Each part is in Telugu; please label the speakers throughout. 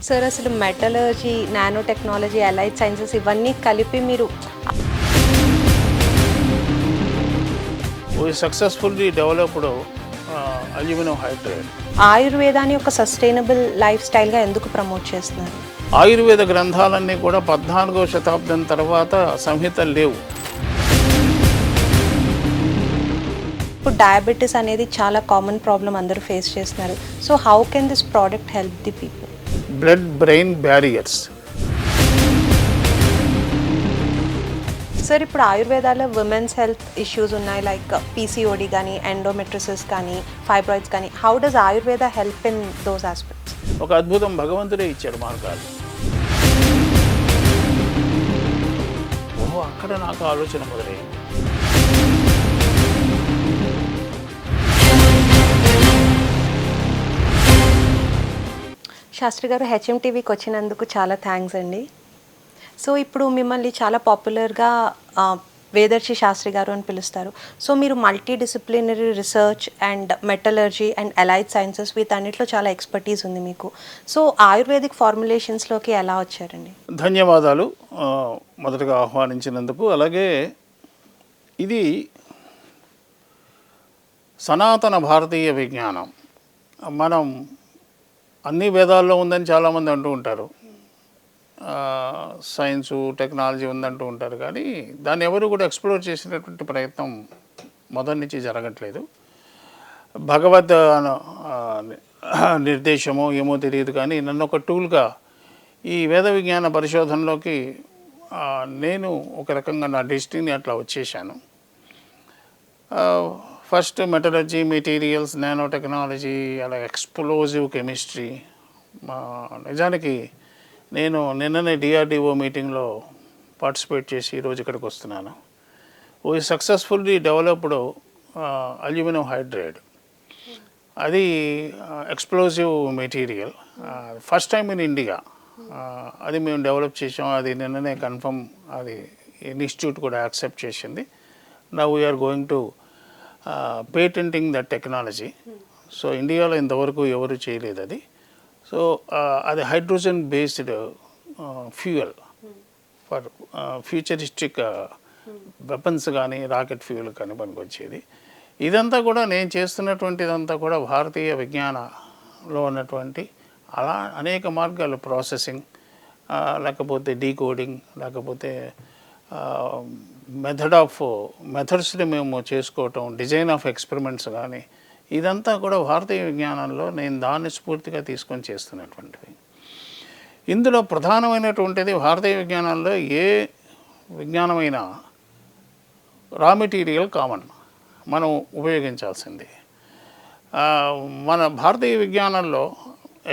Speaker 1: సార్ అసలు metallurgy, nano technology, allied sciences ఇవన్నీ కలిపి మీరు
Speaker 2: We successfully developed aluminum hydride.
Speaker 1: ఆయుర్వేదాన్ని ఒక సస్టైనబుల్ లైఫ్ స్టైల్గా ఎందుకు ప్రమోట్ చేస్తున్నారు?
Speaker 2: ఆయుర్వేద గ్రంథాలన్నీ కూడా 14వ శతాబ్దం తర్వాత సంహితలు లేవు.
Speaker 1: ఇప్పుడు డయాబెటీస్ అనేది చాలా కామన్ ప్రాబ్లం, అందరూ ఫేస్ చేస్తున్నారు. So how can this product help the people?
Speaker 2: Blood brain barriers.
Speaker 1: Sir ఇప్పుడు ఆయుర్వేదాలో ఉమెన్స్ హెల్త్ ఇష్యూస్ ఉన్నాయి, లైక్ పీసీఓడి కానీ, ఎండోమెట్రిసిస్ కానీ, ఫైబ్రాయిడ్స్ కానీ. How does Ayurveda help in those aspects?
Speaker 2: ఒక అద్భుతం భగవంతుడే ఇచ్చాడు మార్గాలు. ఓహో, అక్కడ నాకు ఆలోచన మొదలైంది.
Speaker 1: శాస్త్రి గారు, హెచ్ఎం టీవీకి వచ్చినందుకు చాలా థ్యాంక్స్ అండి. సో ఇప్పుడు మిమ్మల్ని చాలా పాపులర్గా వేదర్శి శాస్త్రి గారు అని పిలుస్తారు. సో మీరు multi disciplinary research and metallurgy and allied sciences వీటన్నిటిలో చాలా ఎక్స్పర్టీస్ ఉంది మీకు. సో ఆయుర్వేదిక్ ఫార్ములేషన్స్లోకి ఎలా వచ్చారండి?
Speaker 2: ధన్యవాదాలు మొదటగా ఆహ్వానించినందుకు. అలాగే ఇది సనాతన భారతీయ విజ్ఞానం. మనం అన్ని వేదాల్లో ఉందని చాలామంది అంటూ ఉంటారు, సైన్సు టెక్నాలజీ ఉందంటూ ఉంటారు, కానీ దాన్ని ఎవరు కూడా ఎక్స్ప్లోర్ చేసినటువంటి ప్రయత్నం మొదటి నుంచి జరగట్లేదు. భగవద్ నిర్దేశమో ఏమో తెలియదు, కానీ నన్ను ఒక టూల్గా ఈ వేద విజ్ఞాన పరిశోధనలోకి నేను ఒక రకంగా నా డెస్టినీ అట్లా వచ్చేసాను. First metallurgy, materials, nano technology, అలా ఎక్స్ప్లోజివ్ కెమిస్ట్రీ. నిజానికి నేను నిన్ననే డిఆర్డిఓ మీటింగ్లో పార్టిసిపేట్ చేసి ఈరోజు ఇక్కడికి వస్తున్నాను. We successfully developed aluminium hydride. అది explosive material, first time in India. అది మేము డెవలప్ చేసాం. అది నిన్ననే కన్ఫర్మ్, అది ఇన్స్టిట్యూట్ కూడా యాక్సెప్ట్ చేసింది. Now we are going to patenting that technology. So ఇండియాలో ఇంతవరకు ఎవరు చేయలేదు అది. సో అది hydrogen based fuel for futuristic weapons కానీ, రాకెట్ ఫ్యూయల్ కానీ పనికొచ్చేది. ఇదంతా కూడా నేను చేస్తున్నటువంటిదంతా కూడా భారతీయ విజ్ఞానంలో ఉన్నటువంటి అలా అనేక మార్గాలు, ప్రాసెసింగ్, లేకపోతే డీకోడింగ్, లేకపోతే మెథడ్స్ని మేము చేసుకోవటం, డిజైన్ ఆఫ్ ఎక్స్పెరిమెంట్స్ కానీ, ఇదంతా కూడా భారతీయ విజ్ఞానంలో నేను దాన్ని స్ఫూర్తిగా తీసుకొని చేస్తున్నటువంటివి. ఇందులో ప్రధానమైనటువంటిది భారతీయ విజ్ఞానంలో ఏ విజ్ఞానమైనా రా మెటీరియల్ కామన్, మనం ఉపయోగించాల్సింది. మన భారతీయ విజ్ఞానంలో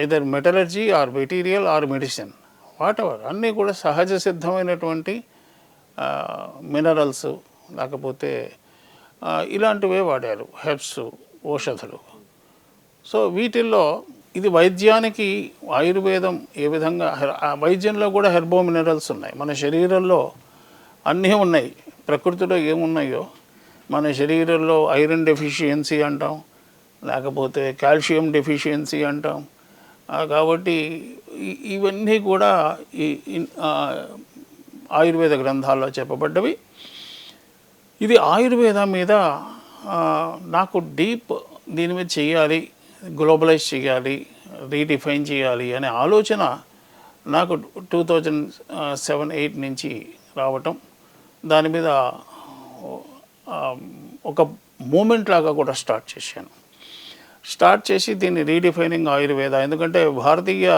Speaker 2: either metallurgy or material or medicine, whatever, అన్నీ కూడా సహజ సిద్ధమైనటువంటి మినరల్స్, లేకపోతే ఇలాంటివే వాడారు, హెర్బ్స్, ఔషధులు. సో వీటిల్లో ఇది వైద్యానికి ఆయుర్వేదం ఏ విధంగా, వైద్యంలో కూడా హెర్బో మినరల్స్ ఉన్నాయి. మన శరీరంలో అన్నీ ఉన్నాయి. ప్రకృతిలో ఏమున్నాయో మన శరీరంలో ఐరన్ డెఫిషియన్సీ అంటాం, లేకపోతే కాల్షియం డెఫిషియన్సీ అంటాం. కాబట్టి ఇవన్నీ కూడా ఆయుర్వేద గ్రంథాల్లో చెప్పబడ్డవి. ఇది ఆయుర్వేదం మీద నాకు డీప్, దీని మీద చేయాలి, గ్లోబలైజ్ చేయాలి, రీడిఫైన్ చేయాలి అనే ఆలోచన నాకు 2007-08 నుంచి రావటం. దాని మీద ఒక మూమెంట్ లాగా కూడా స్టార్ట్ చేసి దీన్ని రీడిఫైనింగ్ ఆయుర్వేద. ఎందుకంటే భారతీయ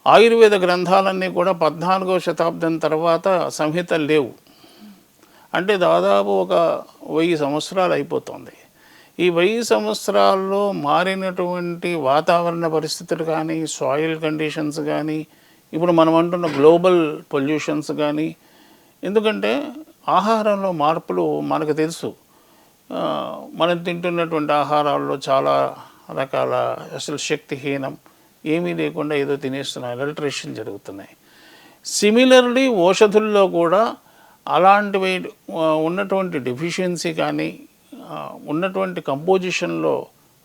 Speaker 2: ఆయుర్వేద గ్రంథాలన్నీ కూడా 14వ శతాబ్దం తర్వాత సంహితలు లేవు. అంటే దాదాపు ఒక 1000 సంవత్సరాలు అయిపోతుంది. ఈ 1000 సంవత్సరాల్లో మారినటువంటి వాతావరణ పరిస్థితులు కానీ, సాయిల్ కండిషన్స్ కానీ, ఇప్పుడు మనం అంటున్న గ్లోబల్ పొల్యూషన్స్ కానీ, ఎందుకంటే ఆహారంలో మార్పులు మనకు తెలుసు. మనం తింటున్నటువంటి ఆహారాల్లో చాలా రకాల అసలు శక్తిహీనం, ఏమీ లేకుండా ఏదో తినేస్తున్నాయి, అడల్టరేషన్ జరుగుతున్నాయి. సిమిలర్లీ ఔషధుల్లో కూడా అలాంటివి ఉన్నటువంటి డెఫిషియన్సీ కానీ, ఉన్నటువంటి కంపోజిషన్లో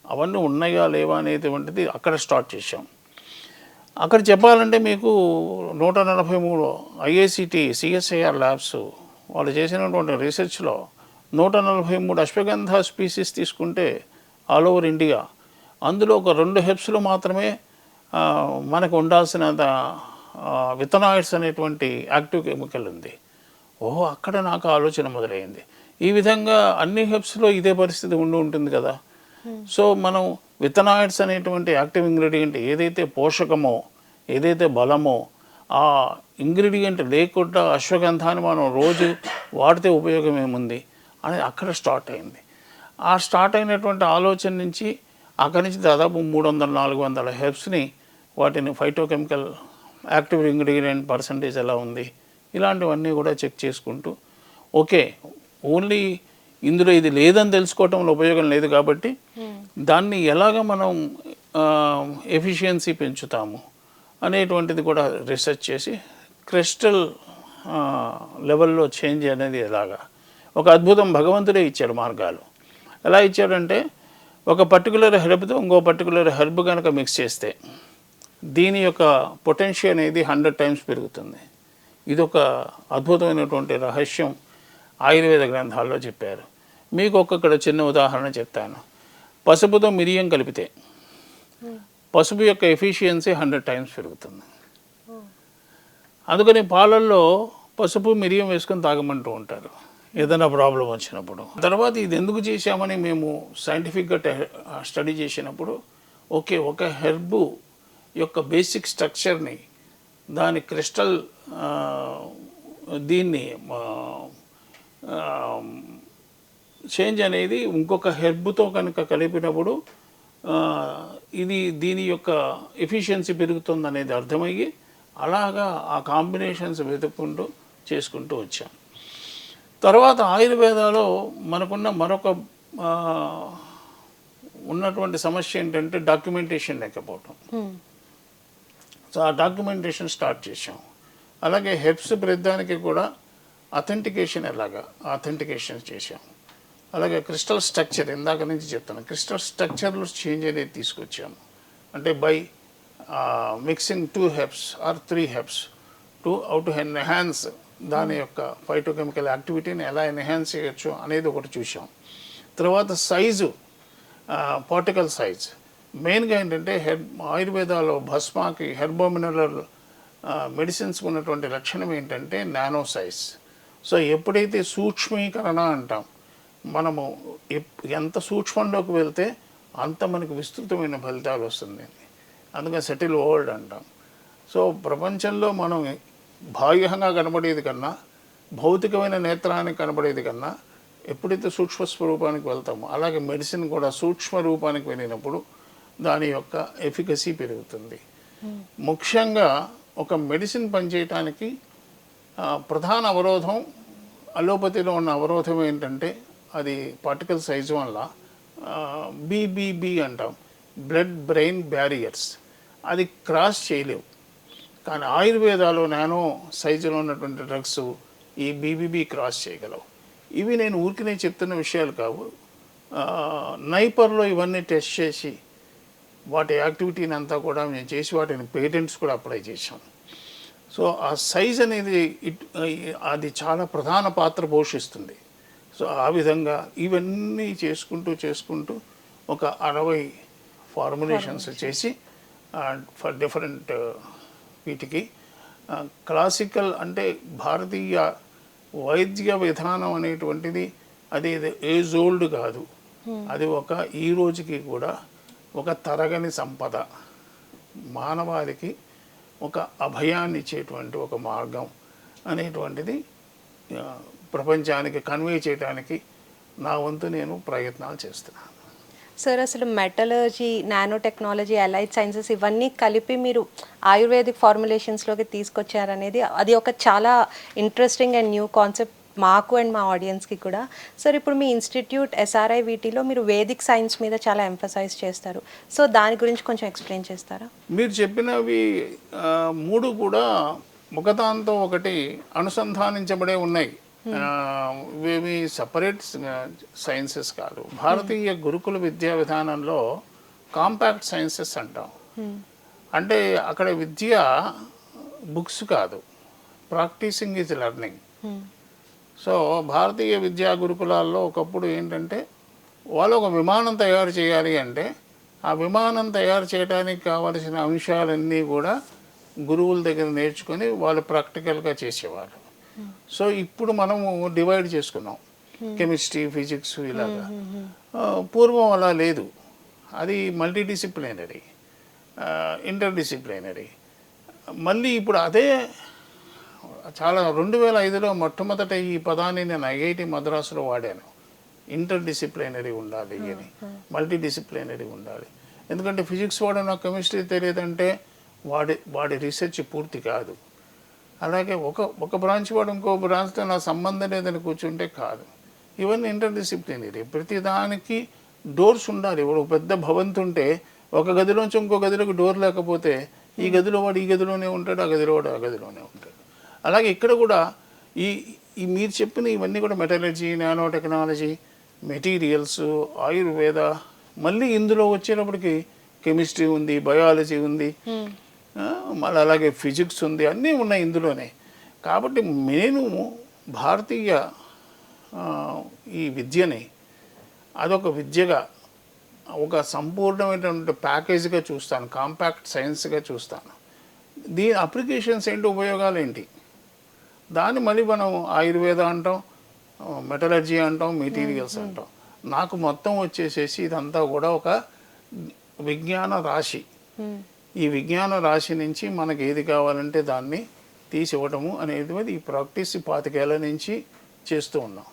Speaker 2: అవన్నీ ఉన్నాయా లేవా అనేటువంటిది అక్కడ స్టార్ట్ చేసాం. అక్కడ చెప్పాలంటే మీకు 143 ఐఐసిటి సిఎస్ఐఆర్ ల్యాబ్స్ వాళ్ళు చేసినటువంటి రీసెర్చ్లో 143 అశ్వగంధ స్పీసీస్ తీసుకుంటే ఆల్ ఓవర్ ఇండియా, అందులో ఒక 2 హెర్బ్స్లో మాత్రమే మనకు ఉండాల్సినంత వితనాయిడ్స్ అనేటువంటి యాక్టివ్ కెమికల్ ఉంది. ఓహో, అక్కడ నాకు ఆలోచన మొదలైంది. ఈ విధంగా అన్ని హెర్బ్స్లో ఇదే పరిస్థితి ఉంటుంది కదా. సో మనం వితనాయిడ్స్ అనేటువంటి యాక్టివ్ ఇంగ్రీడియంట్ ఏదైతే పోషకమో, ఏదైతే బలమో, ఆ ఇంగ్రీడియంట్ లేకుండా అశ్వగంధాన్ని మనం రోజు వాడితే ఉపయోగం ఏముంది అనేది అక్కడ స్టార్ట్ అయింది. ఆ స్టార్ట్ అయినటువంటి ఆలోచన నుంచి అక్కడి నుంచి దాదాపు 300-400 హెర్బ్స్ని వాటిని ఫైటోకెమికల్ యాక్టివ్ ఇంగ్రీడియంట్ పర్సంటేజ్ ఎలా ఉంది ఇలాంటివన్నీ కూడా చెక్ చేసుకుంటూ, ఓకే ఓన్లీ ఇందులో ఇది లేదని తెలుసుకోవటంలో ఉపయోగం లేదు కాబట్టి దాన్ని ఎలాగ మనం ఎఫిషియన్సీ పెంచుతాము అనేటువంటిది కూడా రీసెర్చ్ చేసి క్రిస్టల్ లెవెల్లో చేంజ్ అనేది ఎలాగా ఒక అద్భుతం భగవంతుడే ఇచ్చాడు మార్గాలు. ఎలా ఇచ్చాడంటే ఒక పర్టికులర్ హెర్బ్తో ఇంకో పర్టికులర్ హెర్బ్ కనుక మిక్స్ చేస్తే దీని యొక్క పొటెన్షియల్ అనేది 100 టైమ్స్ పెరుగుతుంది. ఇదొక అద్భుతమైనటువంటి రహస్యం ఆయుర్వేద గ్రంథాల్లో చెప్పారు. మీకు ఒక్కొక్కడ చిన్న ఉదాహరణ చెప్తాను. పసుపుతో మిరియం కలిపితే పసుపు యొక్క ఎఫిషియన్సీ 100 టైమ్స్ పెరుగుతుంది. అందుకని పాలల్లో పసుపు మిరియం వేసుకొని తాగమంటూ ఉంటారు ఏదైనా ప్రాబ్లం వచ్చినప్పుడు. తర్వాత ఇది ఎందుకు చేశామని మేము సైంటిఫిక్గా స్టడీ చేసినప్పుడు, ఓకే ఒక హెర్బు యొక్క బేసిక్ స్ట్రక్చర్ని దాని క్రిస్టల్ దీన్ని చేంజ్ అనేది ఇంకొక హెర్బ్తో కనుక కలిపినప్పుడు ఇది దీని యొక్క ఎఫిషియన్సీ పెరుగుతుంది అనేది అర్థమయ్యి అలాగా ఆ కాంబినేషన్స్ వెతుక్కుంటూ చేసుకుంటూ వచ్చాం. తర్వాత ఆయుర్వేదాలో మనకున్న మరొక ఉన్నటువంటి సమస్య ఏంటంటే డాక్యుమెంటేషన్ లేకపోవటం. సో ఆ డాక్యుమెంటేషన్ స్టార్ట్ చేసాం. అలాగే హెర్బ్స్ ప్రతిదానికి కూడా అథెంటికేషన్ అథెంటికేషన్ చేసాం. అలాగే క్రిస్టల్ స్ట్రక్చర్ ఇందాక నుంచి చెప్తాను, క్రిస్టల్ స్ట్రక్చర్లో చేంజ్ అనేది తీసుకొచ్చాము. అంటే by mixing 2 herbs or 3 herbs to enhance దాని యొక్క ఫైటోకెమికల్ యాక్టివిటీని ఎలా ఎన్హాన్స్ చేయొచ్చు అనేది ఒకటి చూసాం. తర్వాత సైజు, పార్టికల్ సైజ్ మెయిన్గా ఏంటంటే ఆయుర్వేదాలో భస్మాకి హెర్బోమినరల్ మెడిసిన్స్కి ఉన్నటువంటి లక్షణం ఏంటంటే నానో సైజ్. సో ఎప్పుడైతే సూక్ష్మీకరణ అంటాం, మనము ఎంత సూక్ష్మంలోకి వెళ్తే అంత మనకు విస్తృతమైన ఫలితాలు వస్తుంది. అందుకని సెటిల్ వరల్డ్ అంటాం. సో ప్రపంచంలో మనం బాహ్యంగా కనబడేది కన్నా, భౌతికమైన నేత్రానికి కనబడేది కన్నా ఎప్పుడైతే సూక్ష్మ స్వరూపానికి వెళ్తామో, అలాగే మెడిసిన్ కూడా సూక్ష్మ రూపానికి వెళ్ళినప్పుడు దాని యొక్క ఎఫికసీ పెరుగుతుంది. ముఖ్యంగా ఒక మెడిసిన్ పనిచేయటానికి ప్రధాన అవరోధం, అలోపతిలో ఉన్న అవరోధం ఏంటంటే అది పార్టికల్ సైజు వల్ల బీబీబీ అంటాం, బ్లడ్ బ్రెయిన్ బ్యారియర్స్, అది క్రాస్ చేయలేవు. కానీ ఆయుర్వేదాలో నానో సైజులో ఉన్నటువంటి డ్రగ్స్ ఈ బీబీబీ క్రాస్ చేయగలవు. ఇవి నేను ఊరికినే చెప్తున్న విషయాలు కావు. నైపర్లో ఇవన్నీ టెస్ట్ చేసి వాటి యాక్టివిటీని అంతా కూడా మేము చేసి వాటిని పేటెంట్స్ కూడా అప్లై చేసాం. సో ఆ సైజ్ అనేది అది చాలా ప్రధాన పాత్ర పోషిస్తుంది. సో ఆ విధంగా ఇవన్నీ చేసుకుంటూ ఒక 60 ఫార్ములేషన్స్ చేసి ఫర్ డిఫరెంట్ వీటికి క్లాసికల్ అంటే భారతీయ వైద్య విధానం అనేటువంటిది అది ఏజ్ ఓల్డ్ కాదు. అది ఈ రోజుకి కూడా ఒక తరగని సంపద, మానవాళికి ఒక అభయాన్ని ఇచ్చేటువంటి ఒక మార్గం అనేటువంటిది ప్రపంచానికి కన్వే చేయడానికి నా వంతు నేను ప్రయత్నాలు చేస్తున్నాను.
Speaker 1: సార్, అసలు metallurgy, nano technology, allied sciences ఇవన్నీ కలిపి మీరు ఆయుర్వేదిక్ ఫార్ములేషన్స్లోకి తీసుకొచ్చారనేది అది ఒక చాలా ఇంట్రెస్టింగ్ అండ్ న్యూ కాన్సెప్ట్ మాకు అండ్ మా ఆడియన్స్కి కూడా. సార్, ఇప్పుడు మీ ఇన్స్టిట్యూట్ SRI వీటిలో మీరు వేదిక్ సైన్స్ మీద చాలా ఎంఫసైజ్ చేస్తారు. సో దాని గురించి కొంచెం ఎక్స్ప్లెయిన్ చేస్తారా?
Speaker 2: మీరు చెప్పినవి 3 కూడా ఒకదాంతో ఒకటి అనుసంధానించబడే ఉన్నాయి. ఇవేమి సపరేట్ సైన్సెస్ కాదు. భారతీయ గురుకుల విద్యా విధానంలో కాంపాక్ట్ సైన్సెస్ అంటాం. అంటే అక్కడ విద్య బుక్స్ కాదు, ప్రాక్టీసింగ్ ఈజ్ లెర్నింగ్. సో భారతీయ విద్యా గురుకులాల్లో ఒకప్పుడు ఏంటంటే వాళ్ళు ఒక విమానం తయారు చేయాలి అంటే ఆ విమానం తయారు చేయడానికి కావలసిన అంశాలన్నీ కూడా గురువుల దగ్గర నేర్చుకొని వాళ్ళు ప్రాక్టికల్గా చేసేవారు. సో ఇప్పుడు మనము డివైడ్ చేసుకున్నాం, కెమిస్ట్రీ, ఫిజిక్స్ ఇలాగా. పూర్వం అలా లేదు, అది మల్టీడిసిప్లినరీ, ఇంటర్డిసిప్లినరీ. మళ్ళీ ఇప్పుడు అదే చాలా 2005లో మొట్టమొదట ఈ పదాన్ని నేను ఐఐటి మద్రాసులో వాడాను. ఇంటర్డిసిప్లినరీ ఉండాలి అని, మల్టీడిసిప్లినరీ ఉండాలి. ఎందుకంటే ఫిజిక్స్ వాడు నాకు కెమిస్ట్రీ తెలియదంటే వాడి రీసెర్చ్ పూర్తి కాదు. అలాగే ఒక బ్రాంచ్ వాడు ఇంకో బ్రాంచ్తో నా సంబంధం లేదని కూర్చుంటే కాదు. ఇవన్నీ ఇంటర్డిసిప్లినరీ. ప్రతిదానికి డోర్స్ ఉండాలి. ఇప్పుడు పెద్ద భవంతి ఉంటే ఒక గదిలోంచి ఇంకో గదిలోకి డోర్ లేకపోతే ఈ గదిలో వాడు ఈ గదిలోనే ఉంటాడు, ఆ గదిలో వాడు ఆ గదిలోనే ఉంటాడు. అలాగే ఇక్కడ కూడా ఈ మీరు చెప్పిన ఇవన్నీ కూడా metallurgy, nano technology, materials, Ayurveda, మళ్ళీ ఇందులో వచ్చేటప్పటికి కెమిస్ట్రీ ఉంది, బయాలజీ ఉంది, మళ్ళీ అలాగే ఫిజిక్స్ ఉంది, అన్నీ ఉన్నాయి ఇందులోనే. కాబట్టి నేను భారతీయ ఈ విద్యని అదొక విద్యగా, ఒక సంపూర్ణమైనటువంటి ప్యాకేజ్గా చూస్తాను, కాంపాక్ట్ సైన్స్గా చూస్తాను. దీని అప్లికేషన్స్ ఏంటి, ఉపయోగాలు ఏంటి, దాన్ని మళ్ళీ మనం ఆయుర్వేద అంటాం, మెటలర్జీ అంటాం, మెటీరియల్స్ అంటాం. నాకు మొత్తం వచ్చేసేసి ఇదంతా కూడా ఒక విజ్ఞాన రాశి. ఈ విజ్ఞాన రాశి నుంచి మనకి ఏది కావాలంటే దాన్ని తీసివ్వటము అనేది ఈ ప్రాక్టీస్ 25 ఏళ్ళ నుంచి చేస్తూ ఉన్నాం.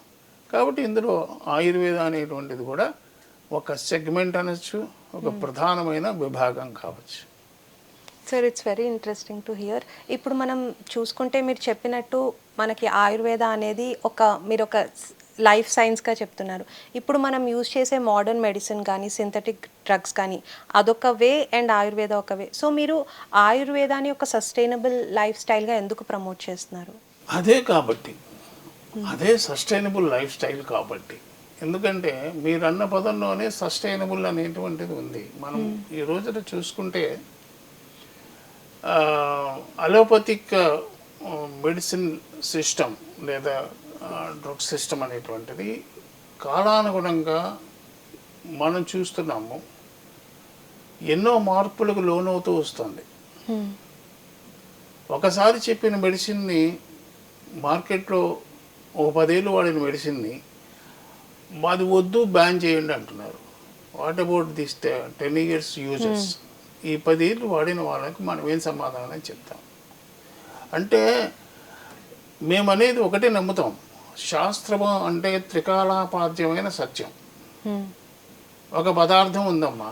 Speaker 2: కాబట్టి ఇందులో ఆయుర్వేద అనేటువంటిది కూడా ఒక సెగ్మెంట్ అనొచ్చు, ఒక ప్రధానమైన విభాగం కావచ్చు.
Speaker 1: Sir, it's very interesting to hear. ఇప్పుడు మనం చూసుకుంటే మీరు చెప్పినట్టు మనకి ఆయుర్వేద అనేది మీరు ఒక లైఫ్ సైన్స్గా చెప్తున్నారు. ఇప్పుడు మనం యూజ్ చేసే మోడర్న్ మెడిసిన్ కానీ సింథటిక్ డ్రగ్స్ కానీ అదొక వే అండ్ ఆయుర్వేద ఒక వే. సో మీరు ఆయుర్వేదాన్ని ఒక సస్టైనబుల్ లైఫ్ స్టైల్గా ఎందుకు ప్రమోట్ చేస్తున్నారు?
Speaker 2: అదే సస్టైనబుల్ లైఫ్ స్టైల్ కాబట్టి. ఎందుకంటే మీరు అన్న పదంలోనే సస్టైనబుల్ అనేటువంటిది ఉంది. మనం ఈ రోజున చూసుకుంటే అలోపతిక్ మెడిసిన్ సిస్టమ్ లేదా డ్రగ్ సిస్టమ్ అనేటువంటిది కాలానుగుణంగా మనం చూస్తున్నాము, ఎన్నో మార్పులకు లోనవుతూ వస్తుంది. ఒకసారి చెప్పిన మెడిసిన్ని మార్కెట్లో ఒక 10 ఏళ్ళు వాడిన మెడిసిన్ని అది వద్దు, బ్యాన్ చేయండి అంటున్నారు. What about this 10 years uses? ఈ 10 ఏళ్ళు వాడిన వాళ్ళకి మనం ఏం సమాధానం చెప్తాం? అంటే మేమనేది ఒకటే నమ్ముతాం, శాస్త్రము అంటే త్రికాలాపాద్యమైన సత్యం. ఒక పదార్థం ఉందమ్మా,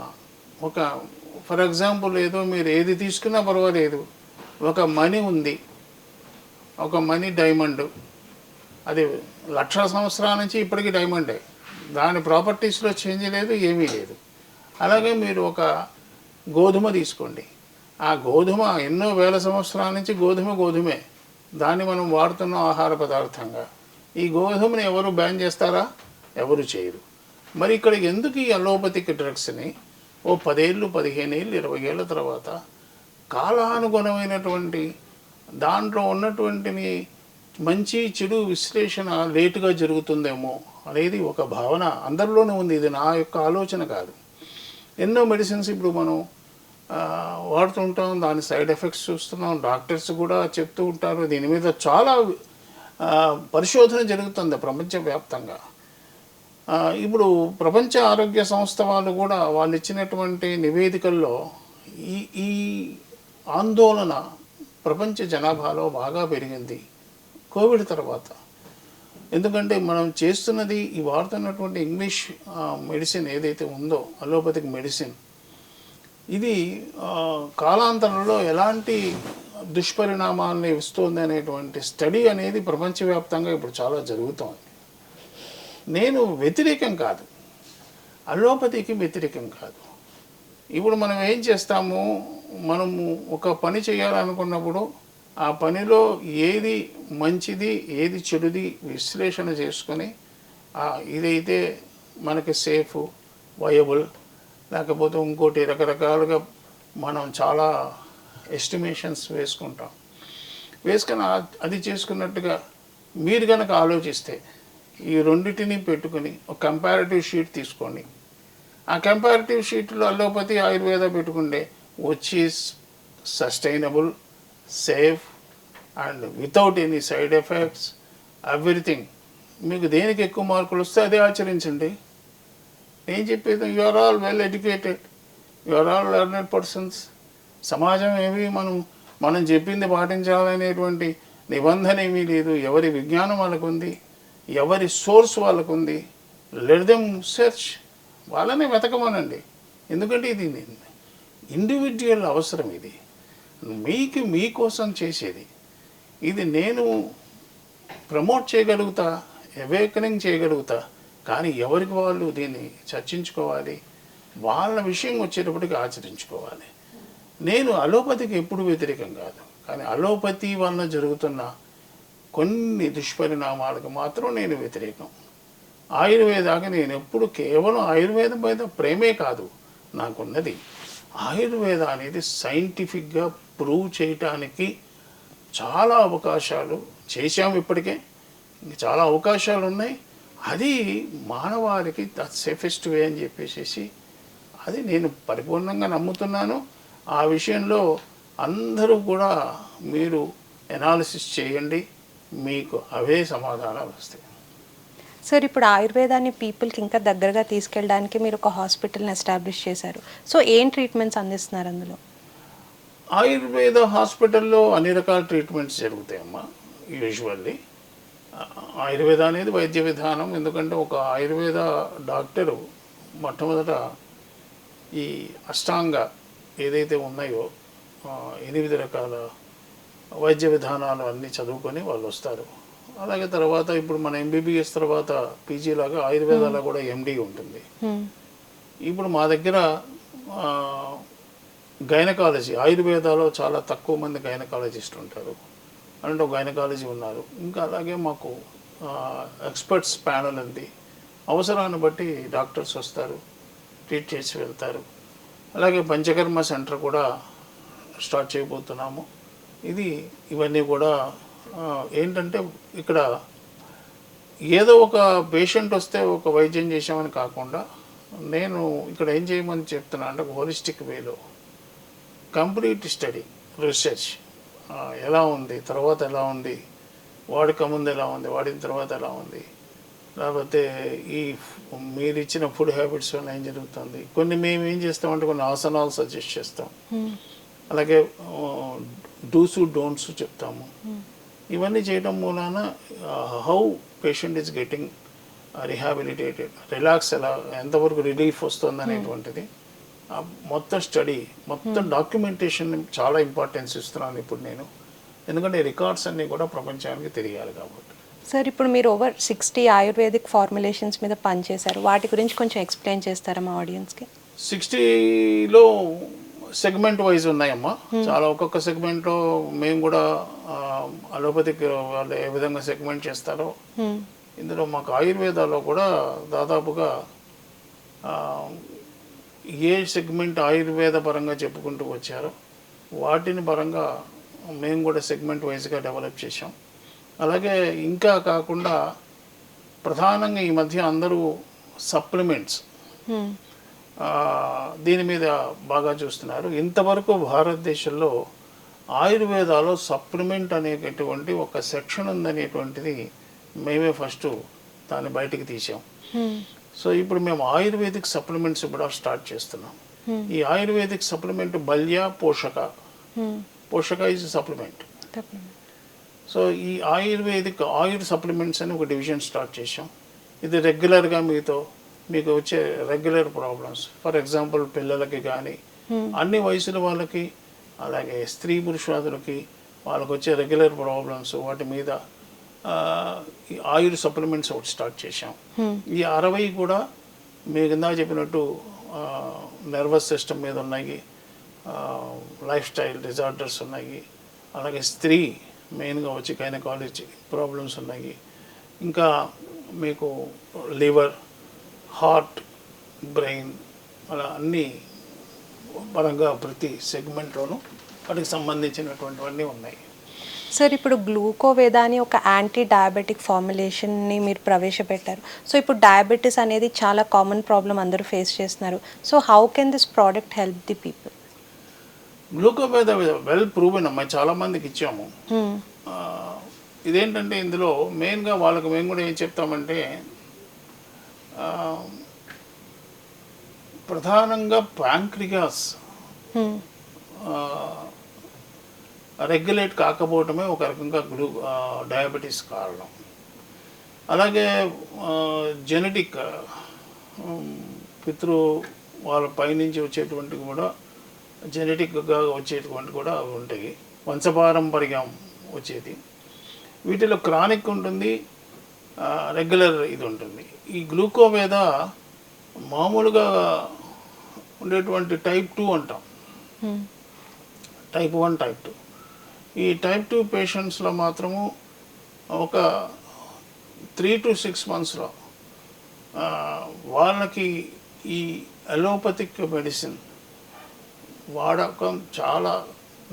Speaker 2: ఫర్ ఎగ్జాంపుల్ ఏదో మీరు ఏది తీసుకున్నా పర్వాలేదు, ఒక మణి ఉంది, ఒక మణి డైమండ్, అది 1,00,000 సంవత్సరాల నుంచి ఇప్పటికీ డైమండే, దాని ప్రాపర్టీస్లో చేంజ్ లేదు, ఏమీ లేదు. అలాగే మీరు ఒక గోధుమ తీసుకోండి, ఆ గోధుమ ఎన్నో వేల సంవత్సరాల నుంచి గోధుమే, దాన్ని మనం వాడుతున్న ఆహార పదార్థంగా. ఈ గోధుమని ఎవరు బ్యాన్ చేస్తారా? ఎవరు చేయరు. మరి ఇక్కడ ఎందుకు ఈ అలోపతిక్ డ్రగ్స్ని 10 ఏళ్ళు, 15 ఏళ్ళు, 20 ఏళ్ళ తర్వాత కాలానుగుణమైనటువంటి దాంట్లో ఉన్నటువంటి మంచి చెడు విశ్లేషణ లేటుగా జరుగుతుందేమో అనేది ఒక భావన అందరిలోనే ఉంది. ఇది నా యొక్క ఆలోచన కాదు. ఎన్నో మెడిసిన్స్ ఇప్పుడు మనం వాడుతుంటాం, దాని సైడ్ ఎఫెక్ట్స్ చూస్తున్నాం, డాక్టర్స్ కూడా చెప్తూ ఉంటారు. దీని మీద చాలా పరిశోధన జరుగుతుంది ప్రపంచవ్యాప్తంగా. ఇప్పుడు ప్రపంచ ఆరోగ్య సంస్థ వాళ్ళు ఇచ్చినటువంటి నివేదికల్లో ఈ ఆందోళన ప్రపంచ జనాభాలో బాగా పెరిగింది కోవిడ్ తర్వాత. ఎందుకంటే మనం చేస్తున్నది ఈ వాడుతున్నటువంటి ఇంగ్లీష్ మెడిసిన్ ఏదైతే ఉందో, అలోపతిక్ మెడిసిన్, ఇది కాలాంతరంలో ఎలాంటి దుష్పరిణామాలని ఇస్తుంది అనేటువంటి స్టడీ అనేది ప్రపంచవ్యాప్తంగా ఇప్పుడు చాలా జరుగుతోంది. నేను వ్యతిరేకం కాదు, అలోపతికి వ్యతిరేకం కాదు. ఇప్పుడు మనం ఏం చేస్తాము, మనము ఒక పని చేయాలనుకున్నప్పుడు ఆ పనిలో ఏది మంచిది ఏది చెడుది విశ్లేషణ చేసుకొని ఇదైతే మనకి సేఫ్, వయబుల్, లేకపోతే ఇంకోటి రకరకాలుగా మనం చాలా ఎస్టిమేషన్స్ వేసుకుంటాం. వేసుకొని అది చేసుకున్నట్టుగా మీరు కనుక ఆలోచిస్తే ఈ రెండింటిని పెట్టుకొని ఒక కంపారిటివ్ షీట్ తీసుకోండి. ఆ కంపారిటివ్ షీట్లో అలోపతి ఆయుర్వేద పెట్టుకుంటే which is sustainable, safe and without any side effects everything. మీకు దేనికి ఎక్కువ మార్కులు వస్తే అదే ఆచరించండి. నేను చెప్పేది you are all well educated, you are all learned persons. సమాజం ఏమి మనం చెప్పింది పాటించాలనేటువంటి నిబంధన ఏమీ లేదు. ఎవరి విజ్ఞానం వాళ్ళకు ఉంది, ఎవరి సోర్స్ వాళ్ళకు ఉంది. లెట్ దెమ్ సెర్చ్, వాళ్ళనే వెతకమనండి. ఎందుకంటే ఇది ఇండివిజువల్ అవసరం, ఇది మీకోసం చేసేది. ఇది నేను ప్రమోట్ చేయగలుగుతా, అవేకనింగ్ చేయగలుగుతా, కానీ ఎవరికి వాళ్ళు దీన్ని చర్చించుకోవాలి, వాళ్ళ విషయం వచ్చేటప్పటికి ఆచరించుకోవాలి. నేను అలోపతికి ఎప్పుడు వ్యతిరేకం కాదు, కానీ అలోపతి వలన జరుగుతున్న కొన్ని దుష్పరిణామాలకు మాత్రం నేను వ్యతిరేకం. ఆయుర్వేదానికి నేను ఎప్పుడు కేవలం ఆయుర్వేదం మీద ప్రేమే కాదు, నాకున్నది ఆయుర్వేద అనేది సైంటిఫిక్గా ప్రూవ్ చేయటానికి చాలా అవకాశాలు చేశాము, ఇప్పటికే చాలా అవకాశాలు ఉన్నాయి. అది మానవాళికి ద సేఫెస్ట్ వే అని చెప్పేసి అది నేను పరిపూర్ణంగా నమ్ముతున్నాను. ఆ విషయంలో అందరూ కూడా మీరు ఎనాలిసిస్ చేయండి, మీకు అవే సమాధానాలు వస్తాయి.
Speaker 1: సార్, ఇప్పుడు ఆయుర్వేదాన్ని పీపుల్కి ఇంకా దగ్గరగా తీసుకెళ్ళడానికి మీరు ఒక హాస్పిటల్ని ఎస్టాబ్లిష్ చేశారు. సో ఏం ట్రీట్మెంట్స్ అందిస్తున్నారు అందులో?
Speaker 2: ఆయుర్వేద హాస్పిటల్లో అన్ని రకాల ట్రీట్మెంట్స్ జరుగుతాయమ్మా. యూజువల్లీ ఆయుర్వేద అనేది వైద్య విధానం. ఎందుకంటే ఒక ఆయుర్వేద డాక్టరు మొట్టమొదట ఈ అష్టాంగ ఏదైతే ఉన్నాయో 8 రకాల వైద్య విధానాలు అన్నీ చదువుకొని వాళ్ళు వస్తారు. అలాగే తర్వాత ఇప్పుడు మన ఎంబీబీఎస్ తర్వాత పీజీ లాగా ఆయుర్వేదాలో కూడా ఎండి ఉంటుంది. ఇప్పుడు మా దగ్గర గైనకాలజీ, ఆయుర్వేదాలో చాలా తక్కువ మంది గైనకాలజిస్ట్ ఉంటారు, అంటే ఒక గైనకాలజీ ఉన్నారు. ఇంకా అలాగే మాకు ఎక్స్పర్ట్స్ ప్యానల్ ఉంది. అవసరాన్ని బట్టి డాక్టర్స్ వస్తారు, ట్రీట్ చేసి వెళ్తారు. అలాగే పంచకర్మ సెంటర్ కూడా స్టార్ట్ చేయబోతున్నాము. ఇవన్నీ కూడా ఏంటంటే ఇక్కడ ఏదో ఒక పేషెంట్ వస్తే ఒక వైద్యం చేసామని కాకుండా నేను ఇక్కడ ఏం చేయమని చెప్తున్నా అంటే ఒక హోలిస్టిక్ వేలో కంప్లీట్ స్టడీ, రీసెర్చ్ ఎలా ఉంది, తర్వాత ఎలా ఉంది, వాడక ముందు ఎలా ఉంది, వాడిన తర్వాత ఎలా ఉంది, లేకపోతే ఈ మీరు ఇచ్చిన ఫుడ్ హ్యాబిట్స్ వల్ల ఏం జరుగుతుంది. కొన్ని మేము ఏం చేస్తామంటే కొన్ని ఆసనాలు సజెస్ట్ చేస్తాం, అలాగే డూస్ డోంట్స్ చెప్తాము. ఇవన్నీ చేయడం మూలాన how patient is getting rehabilitated, relax ఎలా, ఎంతవరకు రిలీఫ్ వస్తుంది అనేటువంటిది మొత్తం స్టడీ, మొత్తం డాక్యుమెంటేషన్ చాలా ఇంపార్టెన్స్ ఇస్తున్నాను ఇప్పుడు నేను. ఎందుకంటే రికార్డ్స్ అన్నీ కూడా ప్రపంచానికి తెలియాలి కాబట్టి.
Speaker 1: సార్, ఇప్పుడు మీరు ఓవర్ 60 ఆయుర్వేదిక్ ఫార్ములేషన్స్ మీద పనిచేశారు. వాటి గురించి కొంచెం ఎక్స్ప్లెయిన్ చేస్తారా మా ఆడియన్స్కి?
Speaker 2: 60లో సెగ్మెంట్ వైజ్ ఉన్నాయమ్మా. చాలా ఒక్కొక్క సెగ్మెంట్లో మేము కూడా అలోపతిక్ వాళ్ళు ఏ విధంగా సెగ్మెంట్ చేస్తారో ఇందులో మాకు ఆయుర్వేదాలో కూడా దాదాపుగా ఏ సెగ్మెంట్ ఆయుర్వేద పరంగా చెప్పుకుంటూ వచ్చారో వాటిని పరంగా మేము కూడా సెగ్మెంట్ వైజ్గా డెవలప్ చేసాం. అలాగే ఇంకా కాకుండా ప్రధానంగా ఈ మధ్య అందరూ సప్లిమెంట్స్ దీని మీద బాగా చూస్తున్నారు. ఇంతవరకు భారతదేశంలో ఆయుర్వేదాలో సప్లిమెంట్ అనేటటువంటి ఒక సెక్షన్ ఉందనేటువంటిది మేమే ఫస్ట్ దాన్ని బయటికి తీసాం. సో ఇప్పుడు మేము ఆయుర్వేదిక్ సప్లిమెంట్స్ కూడా స్టార్ట్ చేస్తున్నాం. ఈ ఆయుర్వేదిక్ సప్లిమెంట్ బల్య పోషక ఈజ్ సప్లిమెంట్. సో ఈ ఆయుర్ సప్లిమెంట్స్ అని ఒక డివిజన్ స్టార్ట్ చేసాం. ఇది రెగ్యులర్గా మీకు వచ్చే రెగ్యులర్ ప్రాబ్లమ్స్, ఫర్ ఎగ్జాంపుల్ పిల్లలకి కానీ అన్ని వయసుల వాళ్ళకి, అలాగే స్త్రీ పురుషాదులకి వాళ్ళకి వచ్చే రెగ్యులర్ ప్రాబ్లమ్స్, వాటి మీద ఈ ఆయుర్ సప్లిమెంట్స్ ఒకటి స్టార్ట్ చేసాం. ఈ 60 కూడా మీకు ఇందాక చెప్పినట్టు నర్వస్ సిస్టమ్ మీద ఉన్నాయి, లైఫ్ స్టైల్ డిజార్డర్స్ ఉన్నాయి, అలాగే స్త్రీ మెయిన్గా వచ్చి గైనకాలజీ ప్రాబ్లమ్స్ ఉన్నాయి, ఇంకా మీకు లివర్, హార్ట్, బ్రెయిన్, అలా అన్ని పరంగా ప్రతి సెగ్మెంట్లోనూ వాటికి సంబంధించినటువంటివన్నీ ఉన్నాయి.
Speaker 1: సార్ ఇప్పుడు గ్లూకోవేదా అని ఒక యాంటీ డయాబెటిక్ ఫార్ములేషన్ని మీరు ప్రవేశపెట్టారు. సో ఇప్పుడు డయాబెటీస్ అనేది చాలా కామన్ ప్రాబ్లం, అందరూ ఫేస్ చేస్తున్నారు. So how can this product help the people?
Speaker 2: Glucoveda well proven అమ్మా, చాలామందికి ఇచ్చాము. ఇదేంటంటే ఇందులో మెయిన్గా వాళ్ళకి మేము కూడా ఏం చెప్తామంటే ప్రధానంగా ప్యాంక్రియాస్ రెగ్యులేట్ కాకపోవటమే ఒక రకంగా డయాబెటీస్ కారణం. అలాగే జెనెటిక్ పితృ వాళ్ళ పైనుంచి వచ్చేటువంటివి కూడా జెనెటిక్గా వచ్చేటువంటి కూడా ఉంటాయి, వంశపారంపర్యం వచ్చేది. వీటిలో క్రానిక్ ఉంటుంది, రెగ్యులర్ ఇది ఉంటుంది. ఈ గ్లూకోవేద మామూలుగా ఉండేటువంటి టైప్ 2 అంటాం, టైప్ 1 టైప్ 2. ఈ టైప్ 2 పేషెంట్స్లో మాత్రము ఒక 3 to 6 monthsలో వాళ్ళకి ఈ అలోపతిక్ మెడిసిన్ వాడకం చాలా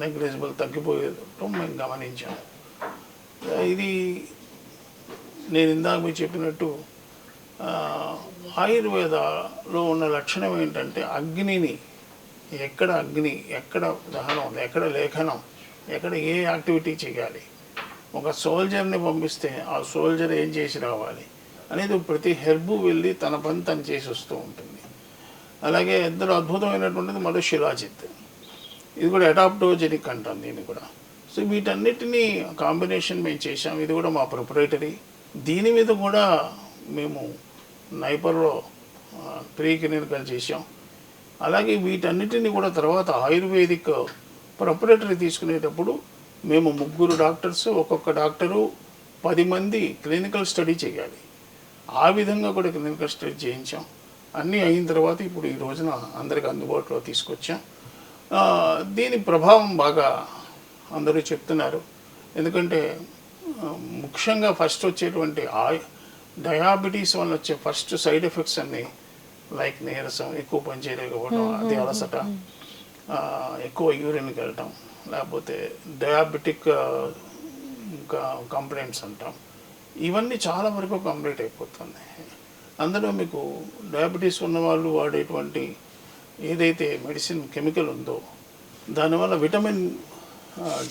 Speaker 2: నెగ్లిజిబుల్ తగ్గిపోయేటం మేము గమనించాము. ఇది నేను ఇందాక మీకు చెప్పినట్టు ఆయుర్వేదాలో ఉన్న లక్షణం ఏంటంటే అగ్నిని, ఎక్కడ అగ్ని, ఎక్కడ దహనం ఉంది, ఎక్కడ లేఖనం, ఎక్కడ ఏ యాక్టివిటీ చేయాలి, ఒక సోల్జర్ని పంపిస్తే ఆ సోల్జర్ ఏం చేసి రావాలి అనేది ప్రతి హెర్బు వెళ్ళి తన పని తను చేసి వస్తూ ఉంటుంది. అలాగే ఇద్దరు అద్భుతమైనటువంటిది మరో శిలాజిత్, ఇది కూడా అడాప్టోజెనిక్ అంటాం దీన్ని కూడా. సో వీటన్నిటినీ కాంబినేషన్ మేము చేసాం. ఇది కూడా మా ప్రొప్రైటరీ. దీని మీద కూడా మేము నైపర్లో ప్రీ క్లినికల్ చేసాం. అలాగే వీటన్నిటిని కూడా తర్వాత ఆయుర్వేదిక్ ప్రొపరేటరీ తీసుకునేటప్పుడు మేము 3 డాక్టర్స్, ఒక్కొక్క డాక్టరు 10 మంది క్లినికల్ స్టడీ చేయాలి. ఆ విధంగా కూడా క్లినికల్ స్టడీ చేయించాం. అన్నీ అయిన తర్వాత ఇప్పుడు ఈ రోజున అందరికి అందుబాటులో తీసుకొచ్చాం. దీని ప్రభావం బాగా అందరూ చెప్తున్నారు. ఎందుకంటే ముఖ్యంగా ఫస్ట్ వచ్చేటువంటి డయాబెటీస్ వల్ల వచ్చే ఫస్ట్ సైడ్ ఎఫెక్ట్స్ అన్నీ లైక్ నీరసం, ఎక్కువ పని చేయలేకపోవడం, అది అలసట, ఎక్కువ యూరిన్కి వెళ్ళటం, లేకపోతే డయాబెటిక్ కంప్లైంట్స్ అంటాం, ఇవన్నీ చాలా వరకు కంప్లీట్ అయిపోతుంది. అందులో మీకు డయాబెటీస్ ఉన్నవాళ్ళు వాడేటువంటి ఏదైతే మెడిసిన్ కెమికల్ ఉందో దానివల్ల విటమిన్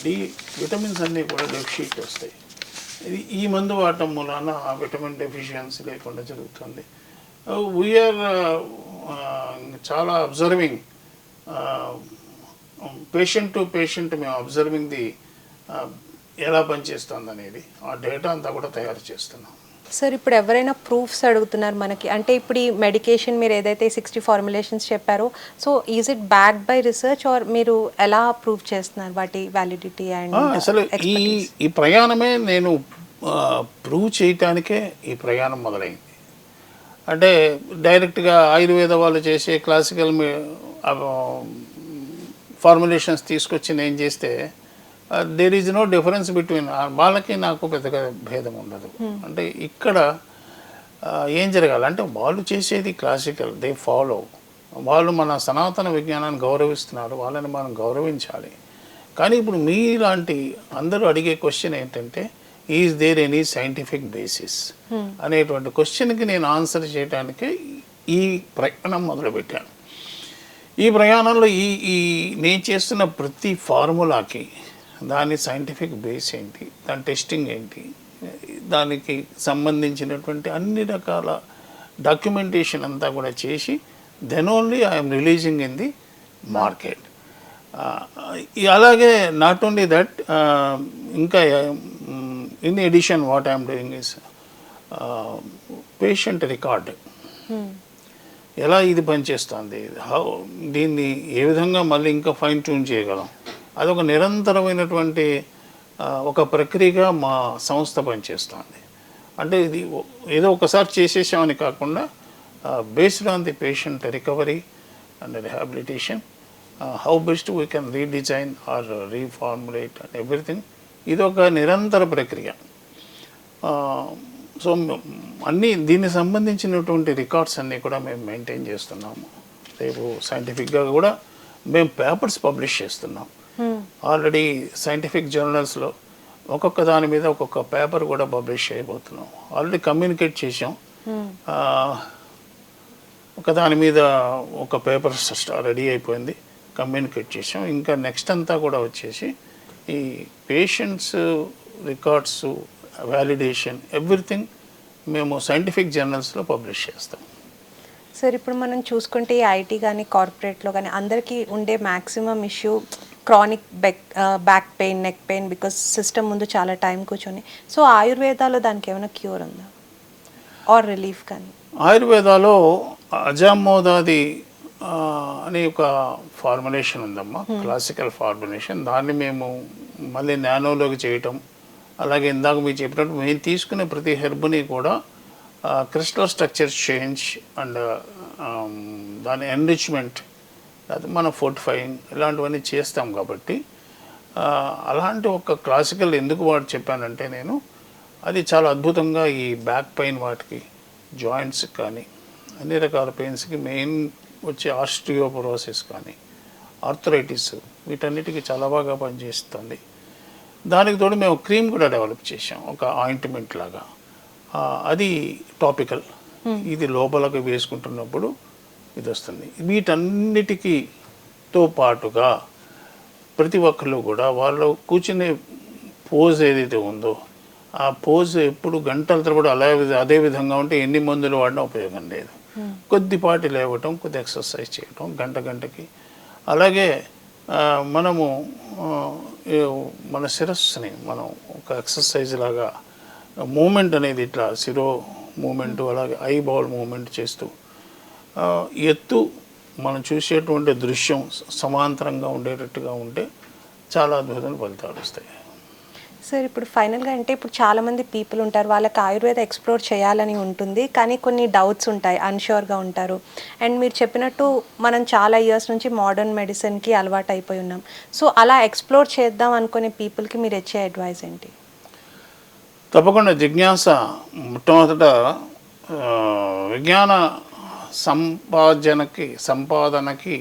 Speaker 2: డి విటమిన్స్ అన్నీ కూడా డెఫిషియట్ వస్తాయి. ఇది ఈ మందు వాడటం మూలాన ఆ విటమిన్ డెఫిషియన్సీ లేకుండా జరుగుతుంది. వీఆర్ చాలా అబ్జర్వింగ్ పేషెంట్ టు పేషెంట్, మేము అబ్జర్వింగ్ ది ఎలా పనిచేస్తుంది అనేది ఆ డేటా అంతా కూడా తయారు చేస్తున్నాం.
Speaker 1: సార్ ఇప్పుడు ఎవరైనా ప్రూఫ్స్ అడుగుతున్నారు మనకి, అంటే ఇప్పుడు ఈ మెడికేషన్ మీరు ఏదైతే 60 ఫార్ములేషన్స్ చెప్పారో, so is it backed by research or మీరు ఎలా ప్రూవ్ చేస్తున్నారు వాటి వ్యాలిడిటీ అండ్
Speaker 2: అసలు ఈ ప్రయాణమే నేను ప్రూవ్ చేయటానికే ఈ ప్రయాణం మొదలైంది. అంటే డైరెక్ట్గా ఆయుర్వేద వాళ్ళు చేసే క్లాసికల్ ఫార్ములేషన్స్ తీసుకొచ్చి నేను చేస్తే there is no difference between వాళ్ళకి నాకు పెద్దగా భేదం ఉండదు. అంటే ఇక్కడ ఏం జరగాలంటే వాళ్ళు చేసేది క్లాసికల్, దే ఫాలో, వాళ్ళు మన సనాతన విజ్ఞానాన్ని గౌరవిస్తున్నారు, వాళ్ళని మనం గౌరవించాలి. కానీ ఇప్పుడు మీలాంటి అందరూ అడిగే క్వశ్చన్ ఏంటంటే is there any scientific basis అనేటువంటి క్వశ్చన్కి నేను ఆన్సర్ చేయడానికి ఈ ప్రయాణం మొదలుపెట్టాను. ఈ ప్రయాణంలో ఈ నేను చేస్తున్న ప్రతి ఫార్ములాకి దాని సైంటిఫిక్ బేస్ ఏంటి, దాని టెస్టింగ్ ఏంటి, దానికి సంబంధించినటువంటి అన్ని రకాల డాక్యుమెంటేషన్ అంతా కూడా చేసి then only I'm releasing in the market. అలాగే నాట్ ఓన్లీ దట్, ఇంకా in addition what I'm doing is patient record, ఎలా ఇది పనిచేస్తుంది, దీన్ని ఏ విధంగా మళ్ళీ ఇంకా ఫైన్ ట్యూన్ చేయగలం, అదొక నిరంతరమైనటువంటి ఒక ప్రక్రియగా మా సంస్థ పనిచేస్తుంది. అంటే ఇది ఏదో ఒకసారి చేసేసామని కాకుండా based on the patient recovery and rehabilitation, how best we can redesign or reformulate and everything. ఇది ఒక నిరంతర ప్రక్రియ. సో అన్నీ దీనికి సంబంధించినటువంటి రికార్డ్స్ అన్నీ కూడా మేము మెయింటైన్ చేస్తున్నాము. రేపు సైంటిఫిక్గా కూడా మేము పేపర్స్ పబ్లిష్ చేస్తున్నాం. ఆల్రెడీ సైంటిఫిక్ జర్నల్స్లో ఒక్కొక్క దాని మీద ఒక్కొక్క పేపర్ కూడా పబ్లిష్ చేయబోతున్నాం. ఆల్రెడీ కమ్యూనికేట్ చేసాం. ఒక దాని మీద ఒక పేపర్ రెడీ అయిపోయింది, కమ్యూనికేట్ చేసాం. ఇంకా నెక్స్ట్ అంతా కూడా వచ్చేసి ఈ పేషెంట్స్ రికార్డ్స్ వ్యాలిడేషన్ ఎవ్రీథింగ్ మేము సైంటిఫిక్ జర్నల్స్లో పబ్లిష్ చేస్తాం.
Speaker 1: సార్ ఇప్పుడు మనం చూసుకుంటే ఈ ఐటీ కానీ కార్పొరేట్లో కానీ అందరికీ ఉండే maximum issue chronic back pain, neck pain, because system ముందు చాలా టైం కూర్చొని. సో ఆయుర్వేదాలో దానికి ఏమైనా క్యూర్ ఉందా ఆర్ రిలీఫ్ కానీ?
Speaker 2: ఆయుర్వేదాలో అజామోదాది అనే ఒక ఫార్ములేషన్ ఉందమ్మా, క్లాసికల్ ఫార్ములేషన్. దాన్ని మేము మళ్ళీ నానోలోకి చేయటం, అలాగే ఇందాక మీరు చెప్పినట్టు మేము తీసుకునే ప్రతి హెర్బ్ని కూడా క్రిస్టల్ స్ట్రక్చర్ చేంజ్ అండ్ దాని ఎన్రిచ్మెంట్, అది మన ఫోర్టిఫైయింగ్ ఇలాంటివన్నీ చేస్తాం. కాబట్టి అలాంటి ఒక క్లాసికల్ ఎందుకు వాడు చెప్పానంటే నేను అది చాలా అద్భుతంగా ఈ బ్యాక్ పెయిన్ వాటికి, జాయింట్స్ కానీ అన్ని రకాల పెయిన్స్కి, మెయిన్ వచ్చే ఆస్టియోపరోసిస్ కానీ ఆర్థరైటిస్ వీటన్నిటికీ చాలా బాగా పనిచేస్తుంది. దానికి తోడు మేము క్రీమ్ కూడా డెవలప్ చేసాం, ఒక ఆయింట్మెంట్ లాగా. అది టాపికల్, ఇది లోపలికి వేసుకుంటున్నప్పుడు ఇది వస్తుంది. వీటన్నిటికీతో పాటుగా ప్రతి ఒక్కళ్ళు కూడా వాళ్ళు కూర్చునే పోజ్ ఏదైతే ఉందో ఆ పోజ్ ఎప్పుడు గంటల తరబడి అదే విధంగా ఉంటే ఎన్ని మందులు వాడినా ఉపయోగం లేదు. కొద్దిపాటి లేవటం, కొద్ది ఎక్సర్సైజ్ చేయటం గంటకి. అలాగే మనము మన శిరస్సుని మనం ఒక ఎక్సర్సైజ్ లాగా మూమెంట్ అనేది ఇట్లా శిరో మూమెంట్, అలాగే ఐ బాల్ మూమెంట్ చేస్తూ ఎత్తు మనం చూసేటువంటి దృశ్యం సమాంతరంగా ఉండేటట్టుగా ఉంటే చాలా అద్భుతమైన ఫలితాలు వస్తాయి.
Speaker 1: సార్ ఇప్పుడు ఫైనల్గా అంటే ఇప్పుడు చాలామంది పీపుల్ ఉంటారు, వాళ్ళకి ఆయుర్వేద ఎక్స్ప్లోర్ చేయాలని ఉంటుంది, కానీ కొన్ని డౌట్స్ ఉంటాయి, అన్ష్యూర్గా ఉంటారు. అండ్ మీరు చెప్పినట్టు మనం చాలా ఇయర్స్ నుంచి మోడర్న్ మెడిసిన్కి అలవాటు అయిపోయి ఉన్నాం. సో అలా ఎక్స్ప్లోర్ చేద్దాం అనుకునే పీపుల్కి మీరు ఇచ్చే అడ్వైస్ ఏంటి?
Speaker 2: తప్పకుండా జిజ్ఞాస మొట్టమొదట విజ్ఞాన సంపాదనకి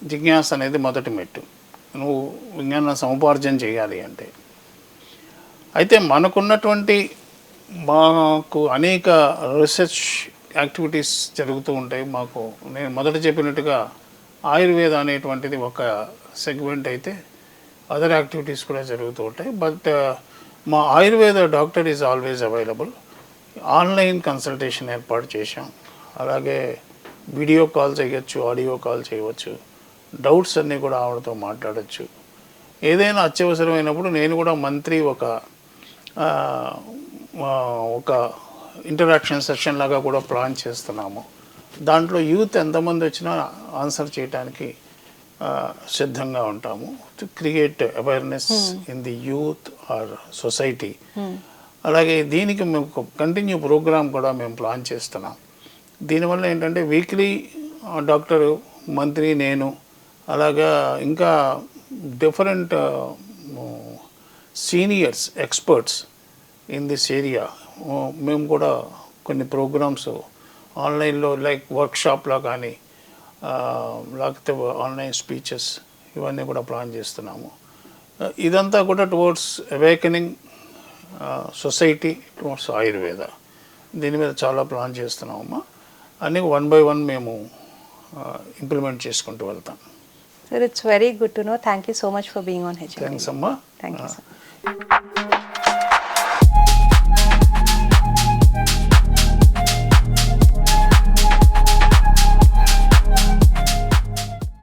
Speaker 2: జిజ్ఞాస అనేది మొదటి మెట్టు. నువ్వు విజ్ఞాన సముపార్జన చేయాలి అంటే. అయితే మనకున్నటువంటి మాకు అనేక రీసెర్చ్ యాక్టివిటీస్ జరుగుతూ ఉంటాయి. మాకు నేను మొదట చెప్పినట్టుగా ఆయుర్వేద అనేటువంటిది ఒక సెగ్మెంట్ అయితే అదర్ యాక్టివిటీస్ కూడా జరుగుతూ ఉంటాయి. బట్ మా Ayurveda doctor is always available. Online consultation ఏర్పాటు చేశాం. అలాగే వీడియో కాల్ చేయొచ్చు, ఆడియో కాల్ చేయవచ్చు. డౌట్స్ అన్నీ కూడా ఆవిడతో మాట్లాడచ్చు. ఏదైనా అత్యవసరమైనప్పుడు నేను కూడా మంత్రి ఒక ఇంటరాక్షన్ సెషన్ లాగా కూడా ప్లాన్ చేస్తున్నాము. దాంట్లో యూత్ ఎంతమంది వచ్చినా ఆన్సర్ చేయడానికి సిద్ధంగా ఉంటాము. To create awareness in the youth or society. అలాగే దీనికి మేము కంటిన్యూ ప్రోగ్రామ్ కూడా మేము ప్లాన్ చేస్తున్నాం. దీనివల్ల ఏంటంటే వీక్లీ డాక్టరు, మంత్రి, నేను, అలాగా ఇంకా different seniors experts in this area మేము కూడా కొన్ని ప్రోగ్రామ్స్ ఆన్లైన్లో లైక్ వర్క్షాప్లో కానీ లేకపోతే ఆన్లైన్ స్పీచెస్ ఇవన్నీ కూడా ప్లాన్ చేస్తున్నాము. ఇదంతా కూడా towards awakening society towards Ayurveda. దీని మీద చాలా ప్లాన్ చేస్తున్నామమ్మా. అన్నీ 1 by 1 మేము ఇంప్లిమెంట్ చేసుకుంటూ వెళ్తాం.
Speaker 1: Sir, it's very good to know. Thank you so much for being on HMD.
Speaker 2: Thanks, Amma.
Speaker 1: Thank you, sir.